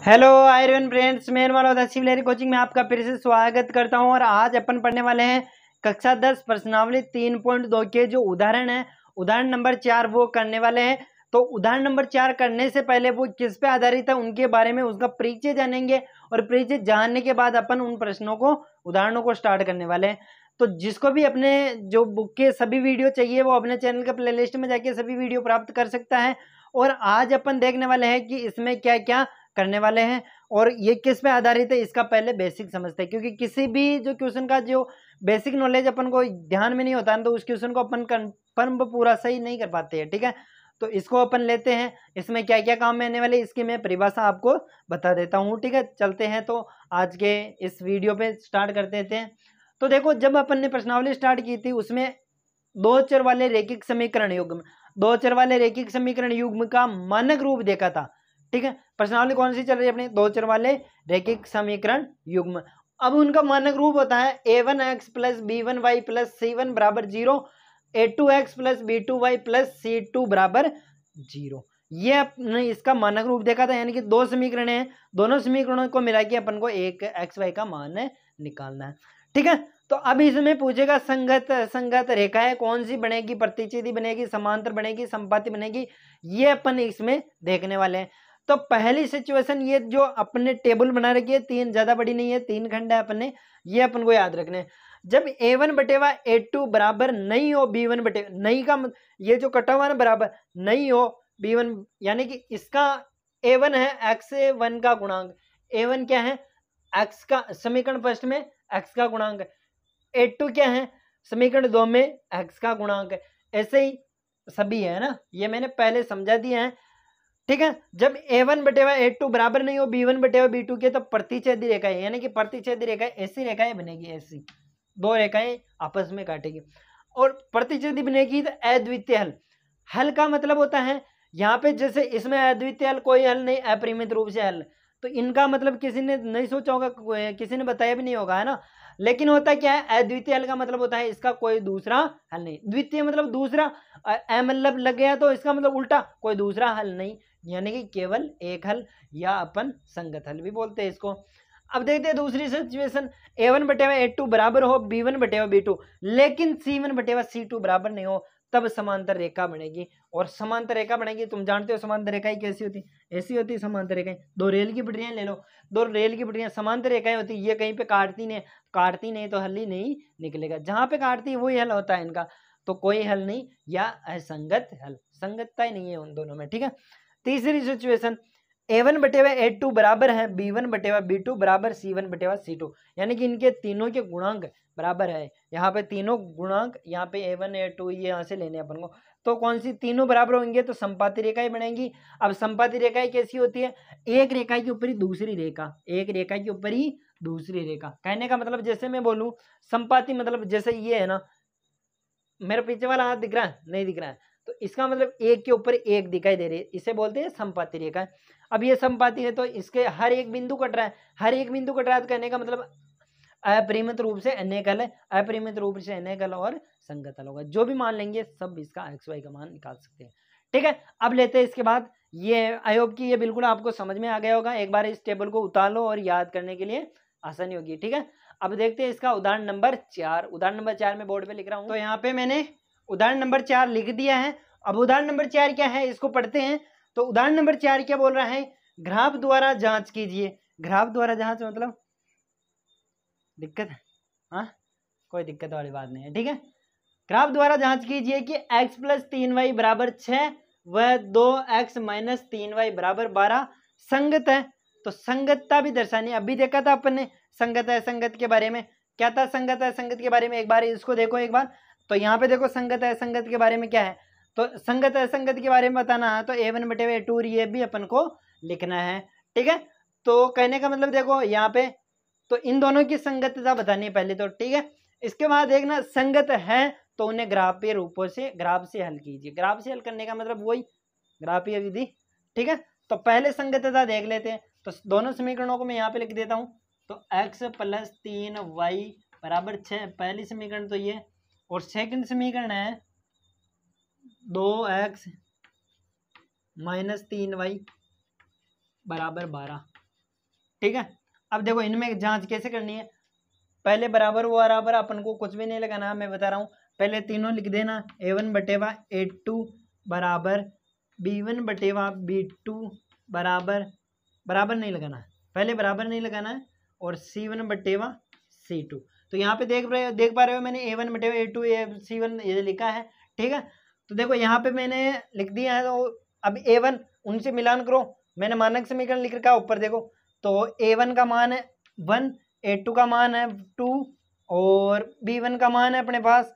Hello iron friends, मैं Manoj शिवलहरी coaching में आपका फिर से स्वागत करता हूं। और आज अपन पढ़ने वाले हैं कक्षा 10 प्रश्नावली 3.2 के जो उदाहरण है, उदाहरण नंबर 4 वो करने वाले हैं। तो उदाहरण नंबर 4 करने से पहले वो किस पे आधारित है उनके बारे में उसका परिचय जानेंगे, और परिचय जानने के बाद अपन उन प्रश्नों को उदाहरणों को स्टार्ट करने वाले हैं। तो जिसको भी अपने जो बुक के सभी वीडियो चाहिए वो अपने चैनल के प्लेलिस्ट में जाके सभी वीडियो प्राप्त कर सकता है। और आज अपन देखने वाले हैं कि इसमें क्या क्या करने वाले हैं और ये किस पे आधारित है, इसका पहले बेसिक समझते हैं। क्योंकि किसी भी जो क्वेश्चन का जो बेसिक नॉलेज अपन को ध्यान में नहीं होता है तो उस क्वेश्चन को अपन कंफर्म पूरा सही नहीं कर पाते हैं। ठीक है, तो इसको अपन लेते हैं, इसमें क्या क्या काम में आने वाले इसकी मैं परिभाषा आपको बता देता हूँ। ठीक है, चलते हैं तो आज के इस वीडियो पे स्टार्ट कर देते हैं। तो देखो, जब अपन ने प्रश्नावली स्टार्ट की थी उसमें दो चर वाले रैखिक समीकरण युग्म, दो चर वाले रैखिक समीकरण युग्म का मानक रूप देखा था। ठीक है, प्रश्नावली कौन सी चल रही है अपनी, दो चर वाले रैखिक समीकरण युग्म। अब उनका मानक रूप होता है a1x plus b1y plus c1 बराबर 0, a2x plus b2y plus c2 बराबर 0। ये अपने इसका मानक रूप देखा था, यानी कि दो समीकरण हैं, दोनों समीकरणों को मिला के अपन को एक एक्स वाई का मान निकालना है। ठीक है, तो अब इसमें पूछेगा संगत रेखाएं कौन सी बनेगी, प्रतिच्छेदी बनेगी, समांतर बनेगी, संपाती बनेगी, ये अपन इसमें देखने वाले हैं। तो पहली सिचुएशन ये जो अपने टेबल बना रखी है, तीन, ज्यादा बड़ी नहीं है, तीन खंड है अपने, ये अपन को याद रखने। जब a1 बटेवा a2 बराबर नहीं हो b1 बटे नहीं का ये जो कटा हुआ ना बराबर नहीं हो b1, यानी कि इसका a1 है x1 का गुणांक, a1 क्या है x का, समीकरण फर्स्ट में x का गुणांक, a2 क्या है समीकरण 2 में x का गुणांक है। ऐसे ही सभी है ना, ये मैंने पहले समझा दिया है। ठीक है, जब a1 बटेवा a2 बराबर नहीं हो b1 बटेवा b2 के, तो प्रतिच्छेदी रेखाएं, यानी कि प्रतिच्छेदी रेखाएं ऐसी रेखाएं बनेगी, ऐसी दो रेखाएं आपस में काटेगी और प्रतिच्छेदी बनेगी। तो अद्वितीय हल, हल का मतलब होता है यहाँ पे जैसे इसमें अद्वितीय हल, कोई हल नहीं, अपरिमित रूप से हल, तो इनका मतलब किसी ने नहीं सोचा होगा, किसी ने बताया भी नहीं होगा, है ना। लेकिन होता क्या है, अद्वितीय हल का मतलब होता है इसका कोई दूसरा हल नहीं, द्वितीय मतलब दूसरा, मतलब लग गया तो इसका मतलब उल्टा, कोई दूसरा हल नहीं, यानी कि केवल एक हल, या अपन संगत हल भी बोलते हैं इसको। अब देखते हैं दूसरी सिचुएशन, a1 बटेवा a2 बराबर हो b1 बटेवा b2, लेकिन c1 बटेवा c2 बराबर नहीं हो, तब समांतर रेखा बनेगी। और समांतर रेखा बनेगी, तुम जानते हो समांतर रेखाएं कैसी होती, ऐसी होती समांतर रेखाएं, दो रेल की पटरियां ले लो, दो रेल की पटरियां समांतर रेखाएं होती, ये कहीं पे काटती नहीं तो हल ही नहीं निकलेगा, जहां पे काटती है वही हल होता है इनका, तो कोई हल नहीं या असंगत हल, संगतता ही नहीं है उन दोनों में। ठीक है, तीसरी सिचुएशन, a1 बटेवा a2 बराबर है b1 बटेवा b2 बराबर c1 बटेवा c2, यानी कि इनके तीनों के गुणांक बराबर है। यहाँ पे तीनों गुणांक, यहाँ पे a1 a2 ये यहाँ से लेने अपन को, तो कौन सी तीनों बराबर होंगे तो संपाती रेखाएं बनेंगी। अब संपाती रेखाएं कैसी होती है, एक रेखा के ऊपर ही दूसरी रेखा, एक रेखा के ऊपर ही दूसरी रेखा, कहने का मतलब जैसे मैं बोलूं संपाती मतलब जैसे ये है ना, मेरा पीछे वाला हाथ दिख रहा है, नहीं दिख रहा है, तो इसका मतलब एक के ऊपर एक दिखाई दे रही है, इसे बोलते हैं संपाती रेखा। अब ये संपाती है तो इसके हर एक बिंदु कट रहा है, हर एक बिंदु कट रहा है, तो कहने का मतलब अपरिमित रूप से अनेक हल है, अपरिमित रूप से अनेक हल और संगत हल होगा, जो भी मान लेंगे सब इसका एक्स वाई का मान निकाल सकते हैं। ठीक है, अब लेते हैं इसके बाद, ये आई होप कि ये बिल्कुल आपको समझ में आ गया होगा, एक बार इस टेबल को उतार लो और याद करने के लिए आसानी होगी। ठीक है, अब देखते हैं इसका उदाहरण नंबर 4, उदाहरण नंबर 4 में बोर्ड पे लिख रहा हूँ, तो यहाँ पे मैंने उदाहरण नंबर 4 लिख दिया है। अब उदाहरण नंबर 4 क्या है इसको पढ़ते हैं। तो उदाहरण नंबर 4 क्या बोल रहा है, ग्राफ द्वारा जांच कीजिए, ग्राफ द्वारा जांच मतलब दिक्कत है, हाँ कोई दिक्कत वाली बात नहीं है। ठीक है, ग्राफ द्वारा जांच कीजिए कि x प्लस 3y बराबर 6 व 2x माइनस 3y बराबर 12 संगत है। तो संगतता भी दर्शानी, अभी देखा था अपन ने संगत है संगत के बारे में, क्या था संगत है संगत के बारे में, एक बार इसको देखो एक बार। तो यहाँ पे देखो संगत है संगत के बारे में क्या है, तो संगत है संगत के बारे में बताना है तो a1 बटे a2 ये भी अपन को लिखना है। ठीक है, तो कहने का मतलब देखो यहाँ पे तो इन दोनों की संगतता बतानी है पहले तो। ठीक है, इसके बाद देखना संगत है तो उन्हें ग्राफीय रूपों से, ग्राफ से हल कीजिए, ग्राफ से हल करने का मतलब वही ग्राफीय विधि। ठीक है, तो पहले संगतता देख लेते हैं, तो दोनों समीकरणों को मैं यहाँ पे लिख देता हूँ। तो x प्लस 3y बराबर 6, पहली समीकरण तो ये, और सेकंड समीकरण है 2x माइनस 3y बराबर 12। ठीक है। अब देखो इनमें जांच कैसे करनी है, पहले बराबर वो बराबर अपन को कुछ भी नहीं लगाना, मैं बता रहा हूँ। पहले तीनों लिख देना, A1 बटेवा A2 बराबर B1 बटेवा B2 बराबर, बराबर नहीं लगाना है, पहले बराबर नहीं लगाना है, और C1 बटेवा C2। तो यहाँ पे देख पा रहे हो मैंने A1 बटेवा A2 C1 ये लिखा है, ठीक है। तो देखो यहाँ पे मैंने लिख दिया है, तो अब A1 उनसे मिलान करो, मैंने मानक समीकरण लिख रखा है ऊपर देखो। तो A1 का मान है 1, A2 का मान है 2, और B1 का मान है अपने पास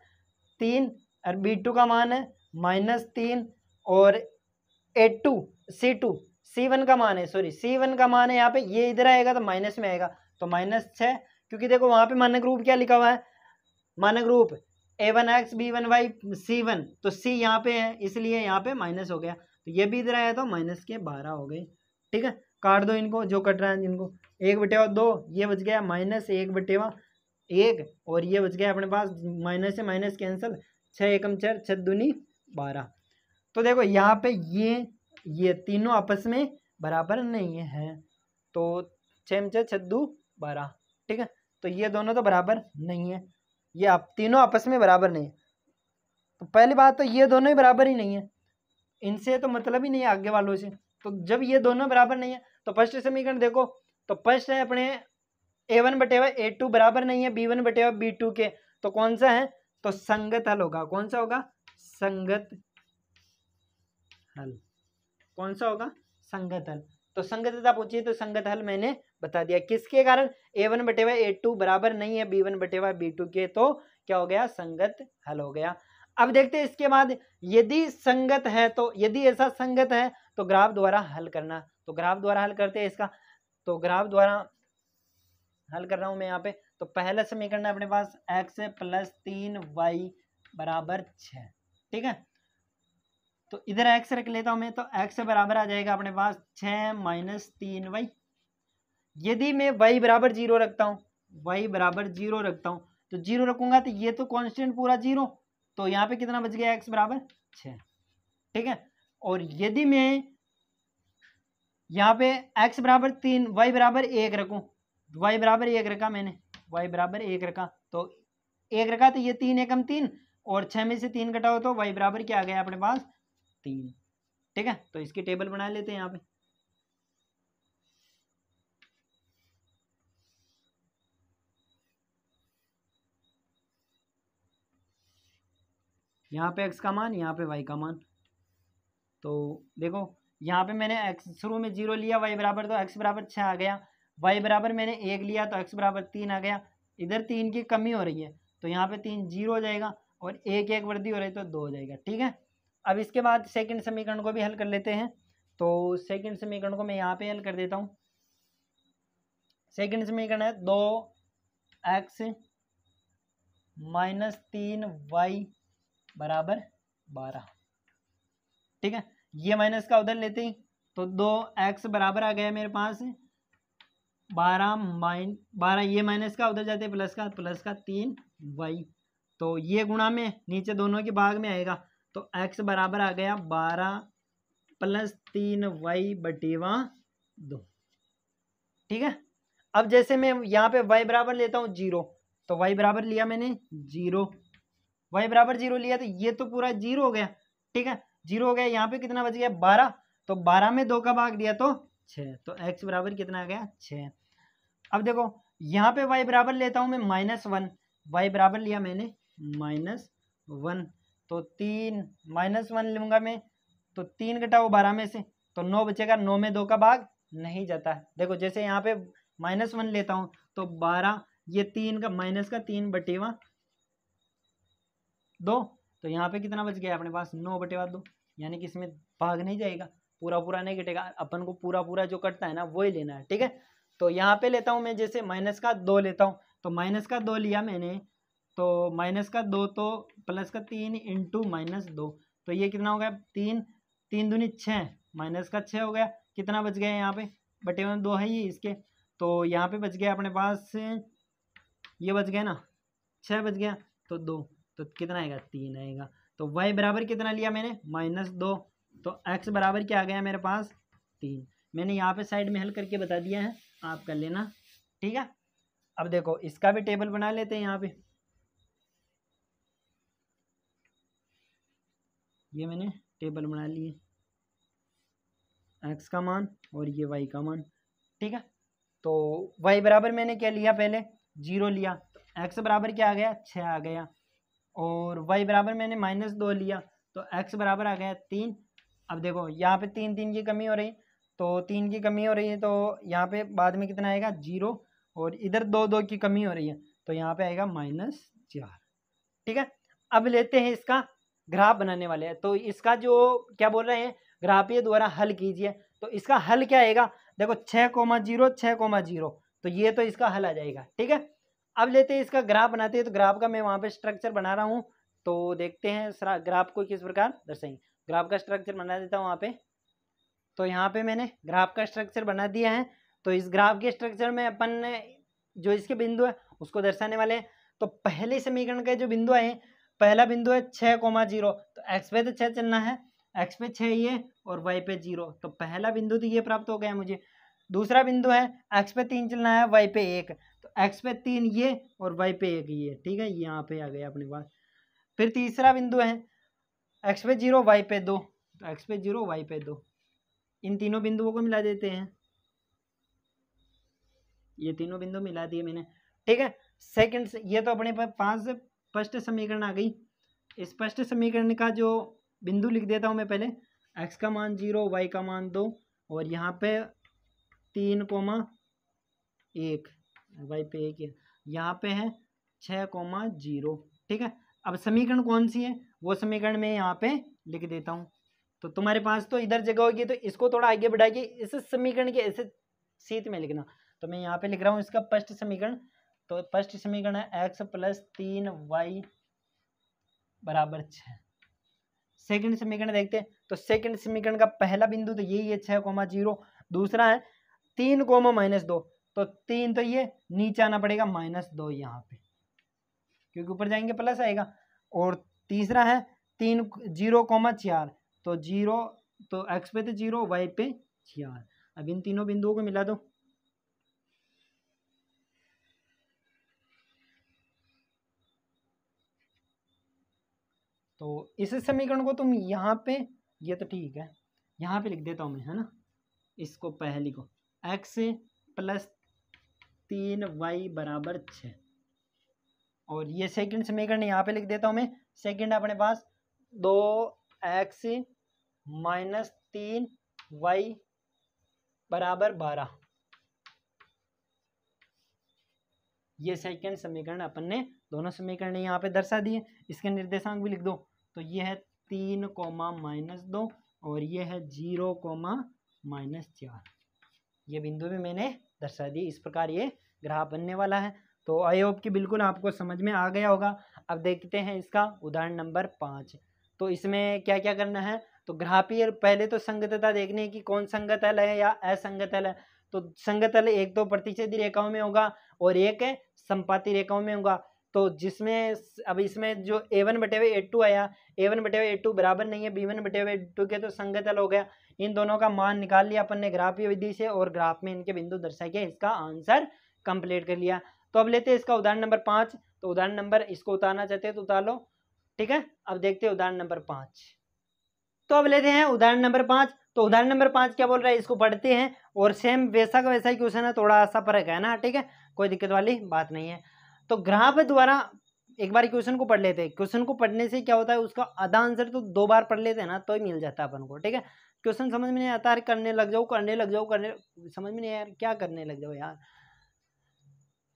3, और B2 का मान है -3, और A2 C1 का मान है, सॉरी C1 का मान है यहाँ पे, ये इधर आएगा तो माइनस में आएगा, तो -6, क्योंकि देखो वहाँ पे मानक रूप क्या लिखा हुआ है, मानक रूप A1x B1y C1, तो C यहाँ पे है इसलिए यहाँ पे माइनस हो गया, तो ये भी इधर आया तो -12 हो गए, ठीक है। काट दो इनको जो कट रहा है जिनको, 1/2 ये बच गया -1/1, और ये बच गया अपने पास माइनस से माइनस कैंसिल, 6 एकम 4 6 दूनी 12। तो देखो यहाँ पे ये तीनों आपस में बराबर नहीं है, तो 6 6 2 12, ठीक है। तो ये दोनों तो बराबर नहीं है, ये आप तीनों आपस में बराबर नहीं है। तो पहली बात तो ये दोनों ही बराबर ही नहीं है, इनसे तो मतलब ही नहीं है आगे वालों से। तो जब ये दोनों बराबर नहीं है तो फर्स्ट समीकरण देखो, तो फर्स्ट है अपने A1 बटेवा A2 बराबर नहीं है B1 बटेवा B2 के, तो कौन सा है, तो संगत हल होगा। कौन सा होगा, संगत हल। कौन सा होगा, संगत हल। तो संगतता पूछिए तो संगत हल मैंने बता दिया, किसके कारण, A1 बटेवा A2 बराबर नहीं है B1 बटेवा B2 के, तो क्या हो गया, संगत हल हो गया। अब देखते हैं इसके बाद, यदि संगत है तो, यदि ऐसा संगत है तो ग्राफ द्वारा हल करना। तो ग्राफ द्वारा हल करते हैं इसका, तो ग्राफ द्वारा हल कर रहा हूं मैं यहाँ पे। तो पहला समीकरण है अपने पास x + 3y बराबर 6, ठीक है। तो इधर x रख लेता हूं मैं, तो x बराबर आ जाएगा अपने पास 6 - 3y। यदि मैं y बराबर 0 रखता हूँ, y बराबर 0 रखता हूँ, तो 0 रखूंगा तो ये तो कांस्टेंट पूरा 0, तो यहाँ पे कितना बच गया, x बराबर 6, ठीक है। और यदि मैं यहाँ पे x बराबर 3 y बराबर 1 रखूँ, y बराबर 1 रखा मैंने, y बराबर 1 रखा, तो 1 रखा तो ये 3 एकम 3, और 6 में से 3 घटाओ तो y बराबर क्या आ गया अपने पास 3, ठीक है। तो इसकी टेबल बना लेते हैं यहाँ पे। यहाँ पे x का मान, यहाँ पे y का मान, तो देखो यहाँ पे मैंने x शुरू में 0 लिया, y बराबर, तो x बराबर 6 आ गया, y बराबर मैंने 1 लिया तो x बराबर 3 आ गया। इधर 3 की कमी हो रही है तो यहाँ पे 3 0 हो जाएगा, और 1 1 वृद्धि हो रही है तो 2 हो जाएगा, ठीक है। अब इसके बाद सेकंड समीकरण को भी हल कर लेते हैं। तो सेकंड समीकरण को मैं यहाँ पे हल कर देता हूँ। सेकंड समीकरण है 2x - 3y बराबर 12, ठीक है। ये माइनस का उधर लेते ही, तो 2x बराबर आ गया मेरे पास 12 ये माइनस का उधर जाते प्लस का 3y, तो ये गुणा में नीचे दोनों के भाग में आएगा, तो x बराबर आ गया 12 + 3y बटेवा 2, ठीक है। अब जैसे मैं यहाँ पे y बराबर लेता हूँ 0, तो y बराबर लिया मैंने 0, y बराबर 0 लिया तो ये तो पूरा 0 हो गया, ठीक है। 0 हो गया, यहाँ पे कितना बच गया 12, तो 12 में 2 का भाग दिया तो 6, तो x बराबर कितना आ गया 6। अब देखो यहाँ पे y बराबर लेता हूँ मैं -1, y बराबर लिया मैंने -1, तो 3 -1 लूँगा मैं, तो 3 घटाओ 12 में से तो 9 बचेगा, 9 में 2 का भाग नहीं जाता है। देखो जैसे यहाँ पे -1 लेता हूँ तो 12, ये 3 का -3 बटेवा 2, तो यहाँ पे कितना बच गया अपने पास 9 बटेवा 2, यानी कि इसमें भाग नहीं जाएगा, पूरा पूरा नहीं घटेगा, अपन को पूरा पूरा जो कटता है ना वो ही लेना है, ठीक है। तो यहाँ पे लेता हूँ मैं, जैसे -2 लेता हूँ, तो -2 लिया मैंने, तो -2 तो +3 × -2, तो ये कितना हो गया 3 3 दूनी 6, -6 हो गया, कितना बच गया यहाँ पे बटेवा 2 है ये इसके, तो यहाँ पे बच गया अपने पास, ये बच गया ना 6 बच गया, तो 2, तो कितना आएगा 3 आएगा। तो y बराबर कितना लिया मैंने -2, तो x बराबर क्या आ गया मेरे पास 3, मैंने यहाँ पे साइड में हल करके बता दिया है, आप कर लेना, ठीक है। अब देखो इसका भी टेबल बना लेते हैं। यहाँ पे ये मैंने टेबल बना लिए, एक्स का मान और ये वाई का मान, ठीक है। तो वाई बराबर मैंने क्या लिया, पहले 0 लिया, तो एक्स बराबर क्या आ गया, 6 आ गया। और वाई बराबर मैंने -2 लिया, तो एक्स बराबर आ गया 3। अब देखो यहाँ पे 3 3 की कमी हो रही, तो 3 की कमी हो रही है, तो यहाँ पे बाद में कितना आएगा 0, और इधर 2 2 की कमी हो रही है, तो यहाँ पे आएगा -4, ठीक है। अब लेते हैं इसका ग्राफ बनाने वाले हैं। तो इसका जो क्या बोल रहे हैं, ग्राफीय द्वारा हल कीजिए। तो इसका हल क्या आएगा, देखो 6,0 6,0, तो ये तो इसका हल आ जाएगा, ठीक है। अब लेते हैं इसका ग्राफ बनाते हैं। तो ग्राफ का मैं वहाँ पे स्ट्रक्चर बना रहा हूँ, तो देखते हैं ग्राफ को किस प्रकार दर्शाएंगे। ग्राफ का स्ट्रक्चर बना देता हूँ वहाँ पे। तो यहाँ पे मैंने ग्राफ का स्ट्रक्चर बना दिया है। तो इस ग्राफ के स्ट्रक्चर में अपन जो इसके बिंदु है उसको दर्शाने वाले हैं। तो पहले समीकरण के जो बिंदु है, पहला बिंदु है 6,0, तो एक्स पे तो 6 चलना है, एक्स पे 6 ये और वाई पे 0, तो पहला बिंदु तो ये प्राप्त हो गया मुझे। दूसरा बिंदु है एक्स पे 3 चलना है, वाई पे 1, तो एक्स पे 3 ये और वाई पे 1 ये, ठीक है, यहाँ पे आ गया अपने पास। फिर तीसरा बिंदु है एक्स पे 0 वाई पे 2, तो एक्स पे 0 वाई पे 2, इन तीनों बिंदुओं को मिला देते हैं। ये तीनों बिंदु मिला दिए मैंने, ठीक है। सेकंड, ये तो अपने पास स्पष्ट समीकरण आ गई। स्पष्ट समीकरण का जो बिंदु लिख देता हूँ मैं पहले, x का मान 0, y का मान 2, और यहाँ पे 3,1, y पे 1 है, यहाँ पे है 6,0, ठीक है। अब समीकरण कौन सी है, वो समीकरण मैं यहाँ पे लिख देता हूँ। तो तुम्हारे पास तो इधर जगह होगी, तो इसको थोड़ा आगे बढ़ा के इस समीकरण के ऐसे सीध में लिखना। तो मैं यहाँ पे लिख रहा हूँ इसका फर्स्ट समीकरण। तो फर्स्ट समीकरण है x + 3y = 6। सेकंड समीकरण देखते हैं। तो सेकंड समीकरण का पहला बिंदु तो यही है 6,0, दूसरा है 3, -2, तो 3 तो ये नीचे आना पड़ेगा -2 यहाँ पे, क्योंकि ऊपर जाएंगे प्लस आएगा। और तीसरा है 3, 0,4, तो 0, तो x पे तो 0, y पे 4। अब इन तीनों बिंदुओं को मिला दो। तो इस समीकरण को तुम यहाँ पे, ये तो ठीक है, यहाँ पे लिख देता हूँ मैं, है ना, इसको पहली को x + 3y = 6, और ये सेकंड समीकरण यहाँ पे लिख देता हूँ मैं। सेकंड अपने पास 2x - 3y = 12, ये सेकंड समीकरण अपन ने दोनों समीकरण यहाँ पे दर्शा दिए। इसके निर्देशांक भी लिख दो। तो ये है 3, -2, और ये है 0, -4, ये बिंदु भी मैंने दर्शा दिए। इस प्रकार ये ग्राफ बनने वाला है। तो आई होप कि बिल्कुल आपको समझ में आ गया होगा। अब देखते हैं इसका उदाहरण नंबर 5। तो इसमें क्या क्या करना है, तो ग्राफीय पहले तो संगतता देखने की, कौन संगत हल है या असंगत हल है। तो संगत हल एक तो प्रतिच्छेदी रेखाओं में होगा और एक संपाती रेखाओं में होगा। तो जिसमें अब इसमें जो a1/a2 आया, a1/a2 बराबर नहीं है b1/a2 के, तो संगत हल हो गया। इन दोनों का मान निकाल लिया अपन ने ग्राफीय विधि से, और ग्राफ में इनके बिंदु दर्शा के इसका आंसर कंप्लीट कर लिया। तो अब लेते हैं इसका उदाहरण नंबर 5। तो उदाहरण नंबर, इसको उतारना चाहते हैं तो उतार लो, ठीक है। अब देखते हैं उदाहरण नंबर 5। तो अब लेते हैं उदाहरण नंबर 5। तो उदाहरण नंबर 5 क्या बोल रहा है, इसको पढ़ते हैं, और सेम वैसा का वैसा ही क्वेश्चन है, थोड़ा सा फर्क है ना, ठीक है, कोई दिक्कत वाली बात नहीं है। तो ग्राफ द्वारा एक बार क्वेश्चन को पढ़ लेते हैं। क्वेश्चन को पढ़ने से क्या होता है, उसका आधा आंसर तो 2 बार पढ़ लेते हैं ना, तो ही मिल जाता है अपन को, ठीक है। क्वेश्चन समझ में नहीं आता है, करने लग जाओ, समझ में नहीं यार, क्या करने लग जाओ यार।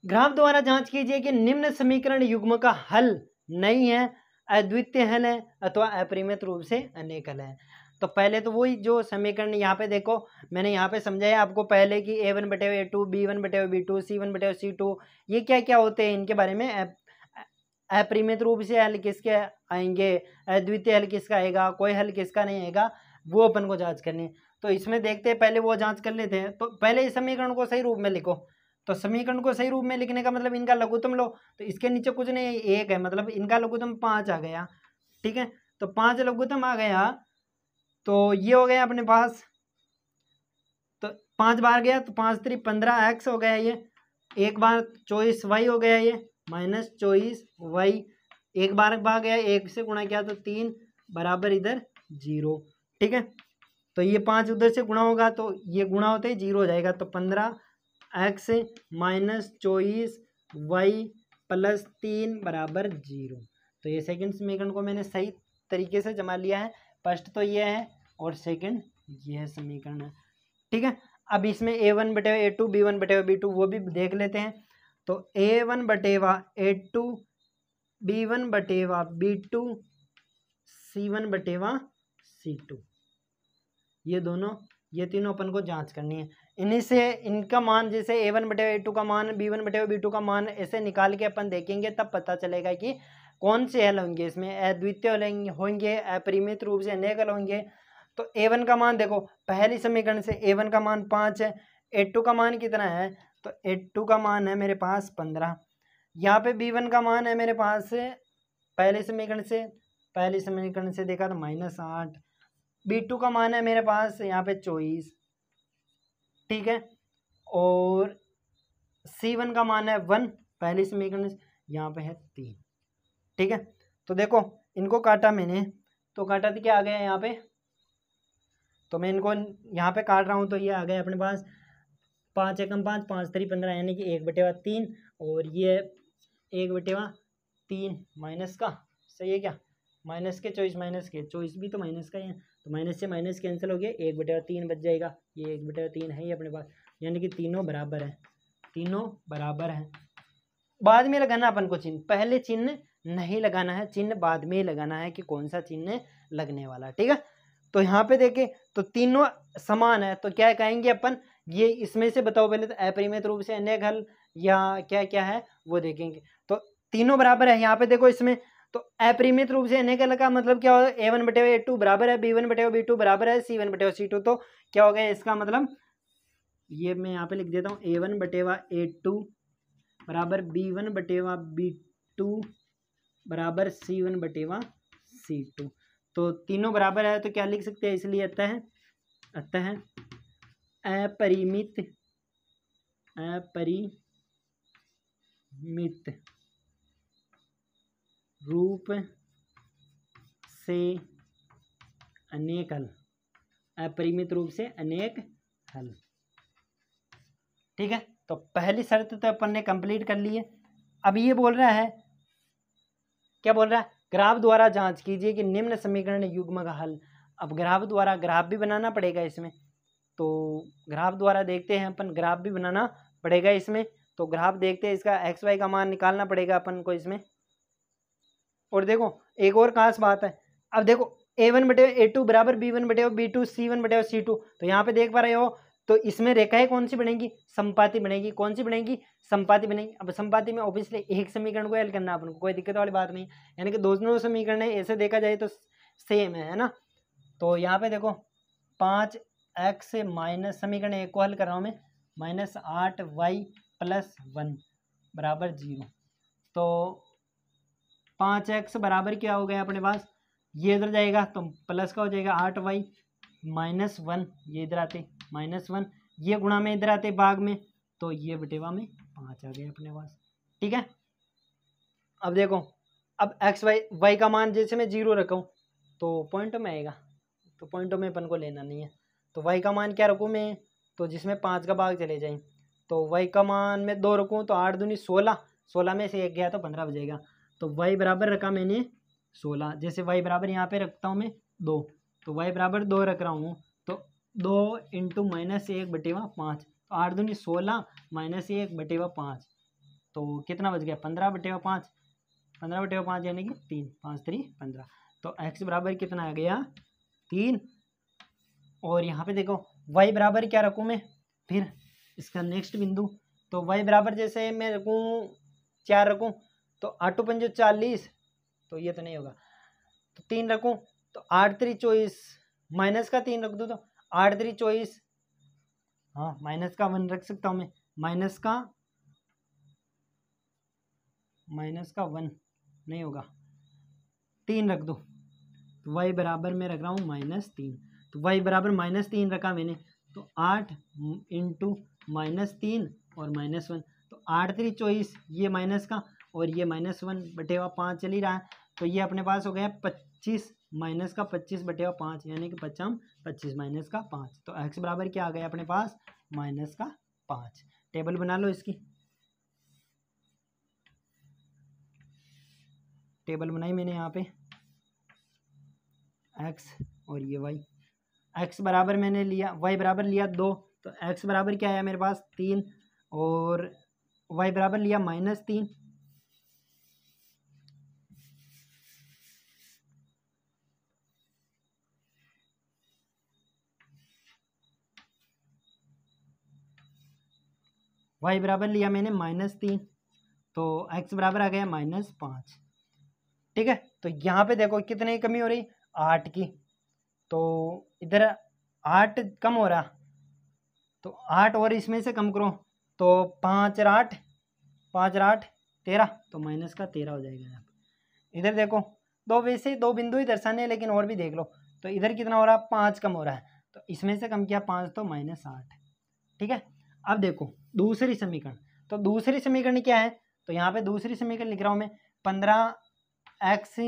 ग्राफ द्वारा जांच कीजिए कि निम्न समीकरण युग्म का हल नहीं है, अद्वितीय हल है, अथवा अपरिमित रूप से अनेक हल है। तो पहले तो वही जो समीकरण यहाँ पे देखो, मैंने यहाँ पे समझाया आपको पहले कि a1/a2, b1/b2, c1/c2 ये क्या क्या होते हैं, इनके बारे में। अपरिमित रूप से हल किसके आएंगे, अद्वितीय हल किसका आएगा, कोई हल किसका नहीं आएगा, वो अपन को जांच करनी है। तो इसमें देखते हैं, पहले वो जांच कर लेते हैं। तो पहले इस समीकरण को सही रूप में लिखो। तो समीकरण को सही रूप में लिखने का मतलब इनका लघुत्तम लो। तो इसके नीचे कुछ नहीं, 1 है, मतलब इनका लघुत्तम 5 आ गया, ठीक है। तो 5 लघुत्तम आ गया, तो ये हो गया अपने पास। तो 5 बार गया तो 5 3 15 एक्स हो गया ये, एक बार 24 वाई हो गया ये, माइनस 24 वाई, एक बार भाग गया, एक से गुणा किया तो 3 बराबर इधर 0। ठीक है, तो ये 5 उधर से गुणा होगा तो ये गुणा होते ही 0 हो जाएगा, तो 15 एक्स माइनस 24 वाई प्लस 3 बराबर 0। तो ये सेकंड समीकरण को मैंने सही तरीके से जमा लिया है। फर्स्ट तो ये है और सेकंड ये है समीकरण है। ठीक है, अब इसमें A1 बटेवा A2 B1 बटेवा B2 वो भी देख लेते हैं। तो A1 बटेवा A2 B1 बटेवा B2 C1 बटेवा C2, ये तीनों अपन को जांच करनी है। इन्हीं से इनका मान, जैसे A1 बटेवा A2 का मान, B1 बटेवा B2 का मान ऐसे निकाल के अपन देखेंगे, तब पता चलेगा कि कौन से हल होंगे। इसमें अद्वितीय होंगे, अपरिमित रूप से अनेक हल होंगे। तो A1 का मान देखो, पहली समीकरण से A1 का मान 5 है, A2 का मान कितना है, तो A2 का मान है मेरे पास 15। यहाँ पे B1 का मान है मेरे पास पहली समीकरण से देखा तो -8। B2 का मान है मेरे पास यहाँ पे 24। ठीक है, और C1 का मान है 1, पहली समीकरण यहाँ पे है 3। ठीक है, तो देखो इनको काटा मैंने, तो काटा तो क्या आ गया यहाँ पे, तो मैं इनको यहाँ पे काट रहा हूँ, तो ये आ गया अपने पास 5 एकम 5 5 3 15, यानी कि 1/3, और ये 1/3 माइनस का, सही है क्या, माइनस के 24 भी तो माइनस का ही है, तो माइनस से माइनस कैंसिल हो गया, 1/3 बच जाएगा, ये 1/3 है ही अपने पास, यानी कि तीनों बराबर है। बाद में लगाना अपन को चिन्ह, पहले चिन्ह नहीं लगाना है, चिन्ह बाद में ही लगाना है कि कौन सा चिन्ह लगने वाला। ठीक है, तो यहाँ पे देखें तो तीनों समान है, तो क्या कहेंगे अपन, ये इसमें से बताओ पहले, तो अपरिमित रूप से अनेक हल या क्या क्या है वो देखेंगे। तो तीनों बराबर है, यहाँ पे देखो इसमें, तो अपरिमित रूप से अनेक हल का मतलब क्या होगा, A1 बटेवा A2 बराबर है B1 बटेवा B2 बराबर है C1 बटेवा C2। तो क्या हो गया इसका मतलब, ये मैं यहाँ पे लिख देता हूँ, A1 बटेवा A2 बराबर B1 बटेवा B2 बराबर C1 बटेवा C2। तो तीनों बराबर है, तो क्या लिख सकते हैं, इसलिए अतः अपरिमित रूप से अनेक हल, अपरिमित रूप से अनेक हल। ठीक है, तो पहली शर्त तो अपन ने कंप्लीट कर ली है। अब ये बोल रहा है, क्या बोल रहा है, ग्राफ द्वारा जांच कीजिए कि निम्न समीकरण युग्म का हल। अब ग्राफ भी बनाना पड़ेगा इसमें, तो ग्राफ द्वारा देखते हैं अपन, ग्राफ भी बनाना पड़ेगा इसमें। तो ग्राफ देखते हैं, इसका एक्स वाई का मान निकालना पड़ेगा अपन को इसमें। और देखो एक और खास बात है, अब देखो A1 बटेवा A2 बराबर B1 बटेवा B2 C1 बटेवा C2, तो यहाँ पे देख पा रहे हो, तो इसमें रेखाएं कौन सी बनेगी, समपाती बनेगी। कौन सी बनेगी, समपाती बनेगी। अब समपाती में ऑब्वियसली एक समीकरण को हल करना अपन को, कोई दिक्कत वाली बात नहीं, यानी कि दोनों समीकरण है, ऐसे देखा जाए तो सेम है ना। तो यहाँ पे देखो 5x माइनस, समीकरण एक को हल कर रहा हूँ मैं, -8y + 1 बराबर 0। तो 5x बराबर क्या हो गया अपने पास, ये इधर जाएगा तो प्लस का हो जाएगा 8y - 1, ये इधर आते -1, ये गुणा में इधर आते भाग में, तो ये बटेवा में 5 आ गया अपने पास। ठीक है, अब देखो, अब x y का मान जैसे मैं 0 रखूँ तो पॉइंटों में आएगा, तो पॉइंटों में अपन को लेना नहीं है। तो y का मान क्या रखूँ मैं, तो जिसमें 5 का भाग चले जाए, तो y का मान में 2 रखूँ तो 8 दूनी 16, 16 में से 1 गया तो 15 बचेगा। तो y बराबर रखा मैंने 16, जैसे y बराबर यहाँ पे रखता हूँ मैं 2, तो y बराबर 2 रख रहा हूँ, तो 2 × -1/5, तो 8 दूनी 16 -1/5, तो कितना बच गया 15/5, 15/5 यानी कि 3, 5 3 15। तो x बराबर कितना आ गया 3। और यहाँ पे देखो y बराबर क्या रखूँ मैं, फिर इसका नेक्स्ट बिंदु, तो y बराबर जैसे मैं रखूँ 4 रखूँ, तो 8 × 5 = 40, तो ये तो नहीं होगा, तो 3 रखूँ, तो 8 3 24, माइनस का 3 रख दूँ तो 8 3 24, हाँ माइनस का 1 रख सकता हूँ मैं, माइनस का 1 नहीं होगा, 3 रख दो, तो y बराबर मैं रख रहा हूँ -3, तो y बराबर -3 रखा मैंने, तो 8 इंटू -3 और -1, तो 8 3 24, ये माइनस का और ये -1 बटे हुआ 5 चल ही रहा है, तो ये अपने पास हो गया 25 माइनस का 25 बटे हुआ 5, यानी कि 25 माइनस का 5, तो x बराबर क्या आ गया अपने पास -5। टेबल बना लो इसकी, टेबल बनाई मैंने यहाँ पे x और ये y। x बराबर मैंने लिया, y बराबर लिया 2, तो x बराबर क्या आया मेरे पास 3 और y बराबर लिया -3। y बराबर लिया मैंने -3, तो x बराबर आ गया -5। ठीक है, तो यहाँ पे देखो कितने की कमी हो रही, 8 की, तो इधर 8 कम हो रहा, तो 8 और इसमें से कम करो, तो 5 और 8 13, तो माइनस का 13 हो जाएगा यहाँ पे। इधर देखो दो, वैसे दो बिंदु ही दर्शाने हैं, लेकिन और भी देख लो, तो इधर कितना हो रहा, 5 कम हो रहा है, तो इसमें से कम किया 5, तो -8। ठीक है, अब देखो दूसरी समीकरण, तो दूसरी समीकरण क्या है, तो यहाँ पे दूसरी समीकरण लिख रहा हूँ मैं, 15x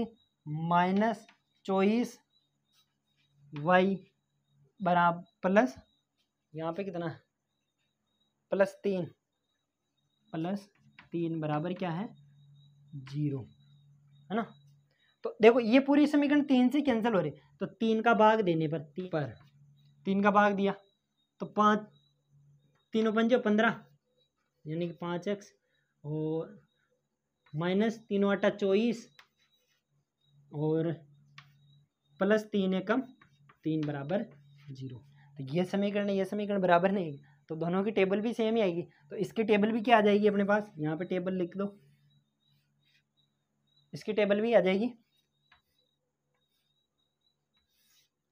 - 24 y बराबर प्लस, यहाँ पे कितना +3 बराबर क्या है 0, है ना। तो देखो ये पूरी समीकरण 3 से कैंसिल हो रही, तो 3 का भाग देने पर 3 का भाग दिया, तो 5 3 5 15, यानी कि 5x और -3 8 24 और +3 एकम 3 बराबर 0। तो ये समीकरण बराबर नहीं, तो दोनों की टेबल भी सेम ही आएगी, तो इसकी टेबल भी क्या आ जाएगी अपने पास, यहाँ पे टेबल लिख दो, इसकी टेबल भी आ जाएगी,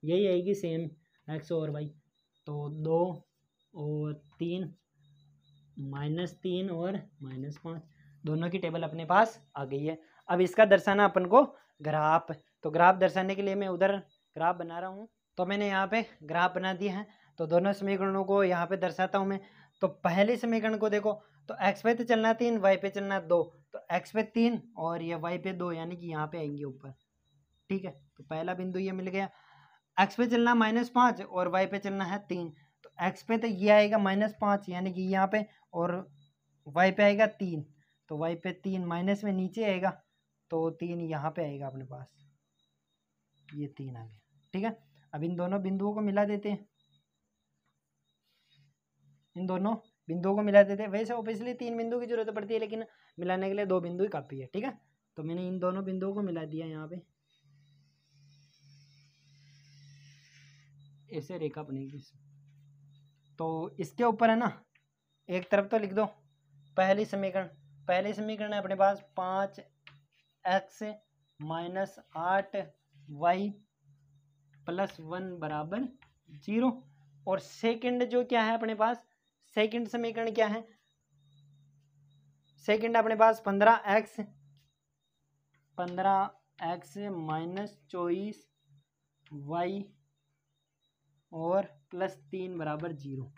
यही आएगी सेम x और y, तो 2 और 3 -3 और -5, दोनों की टेबल अपने पास आ गई है। अब इसका दर्शाना अपन को ग्राफ, तो ग्राफ दर्शाने के लिए मैं उधर ग्राफ बना रहा हूँ, तो मैंने यहाँ पे ग्राफ बना दिया है, तो दोनों समीकरणों को यहाँ पे दर्शाता हूँ मैं। तो पहले समीकरण को देखो, तो x पे तो चलना 3, y पे चलना 2, तो x पे 3 और ये y पे 2, यानी कि यहाँ पे आएंगे ऊपर। ठीक है, तो पहला बिंदु ये मिल गया। x पे चलना -5 और y पे चलना है 3, तो x पे तो ये आएगा -5, यानी कि यहाँ पे, और y पे आएगा 3, तो y पे 3 माइनस में नीचे आएगा, तो 3 यहाँ पे आएगा अपने पास, ये 3 आ गया। ठीक है, अब इन दोनों बिंदुओं को मिला देते हैं, इन दोनों बिंदुओं को मिला देते हैं। वैसे ऑब्वियसली 3 बिंदु की जरूरत पड़ती है, लेकिन मिलाने के लिए 2 बिंदु ही काफ़ी है। ठीक है, तो मैंने इन दोनों बिंदुओं को मिला दिया, यहाँ पे ऐसे रेखा बनेगी। तो इसके ऊपर है ना, एक तरफ तो लिख दो पहली समीकरण है अपने पास 5x - 8y + 1 बराबर 0, और सेकंड जो क्या है अपने पास, सेकंड समीकरण क्या है, सेकंड अपने पास 15x - 24y और +3 बराबर 0।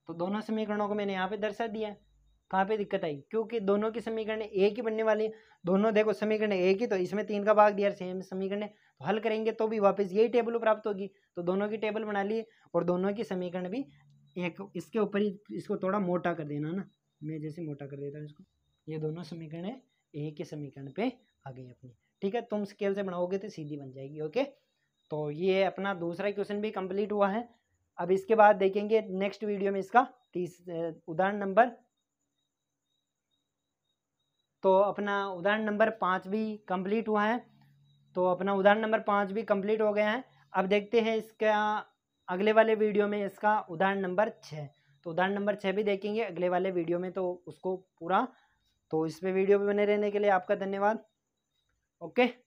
तो दोनों समीकरणों को मैंने यहाँ पे दर्शा दिया है। कहाँ पे दिक्कत आई, क्योंकि दोनों की समीकरण एक ही बनने वाली है, दोनों देखो समीकरण एक ही, तो इसमें 3 का भाग दिया, सेम समीकरण है, तो हल करेंगे तो भी वापस यही टेबल प्राप्त होगी। तो दोनों की टेबल बना ली, और दोनों की समीकरण भी एक, इसके ऊपर ही इसको थोड़ा मोटा कर देना ना, मैं जैसे मोटा कर देता हूँ इसको, ये दोनों समीकरण एक ही समीकरण पे आ गई अपनी। ठीक है, तुम स्केल से बनाओगे तो सीधी बन जाएगी। ओके, तो ये अपना दूसरा क्वेश्चन भी कंप्लीट हुआ है। अब इसके बाद देखेंगे नेक्स्ट वीडियो में इसका उदाहरण नंबर, तो अपना उदाहरण नंबर 5 भी कंप्लीट हुआ है। तो अपना उदाहरण नंबर 5 भी कंप्लीट हो गया है। अब देखते हैं इसका अगले वाले वीडियो में इसका उदाहरण नंबर 6, तो उदाहरण नंबर 6 भी देखेंगे अगले वाले वीडियो में, तो उसको पूरा, तो इस पे वीडियो पे बने रहने के लिए आपका धन्यवाद। ओके।